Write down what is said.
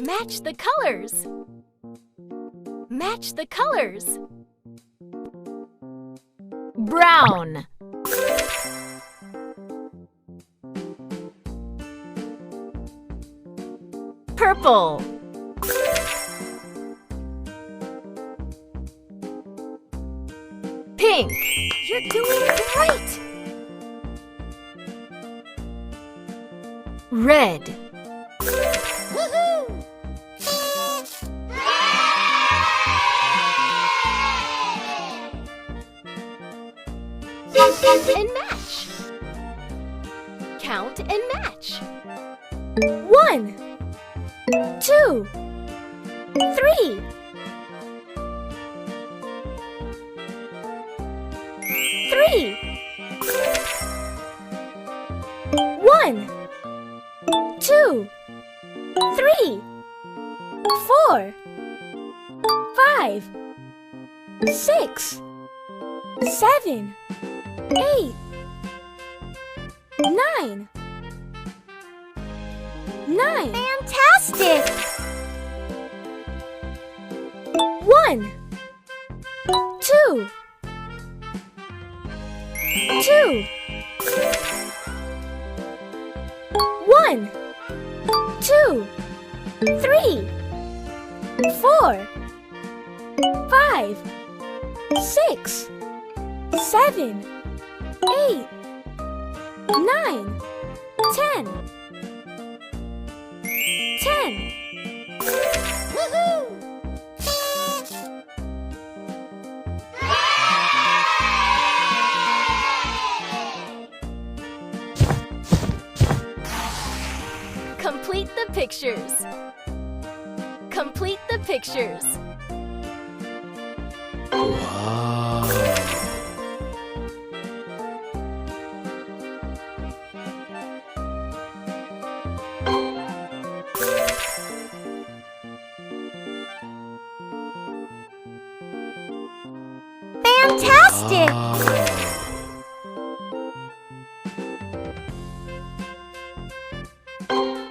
Match the colors. Match the colors. Brown. Purple. Pink. You're doing great! Red. Woohoo! And match. Count and match. 1, 2, 3. 3. 1, 2, 3, 4, 5, 6, 7, 8, 9. 9. Fantastic! 1, 2, 2. 1, 2, 3, 4, 5, 6, 7, 8, 9, 10. 10. Woohoo! Complete the pictures. Complete the pictures. Wow. Fantastic! Wow.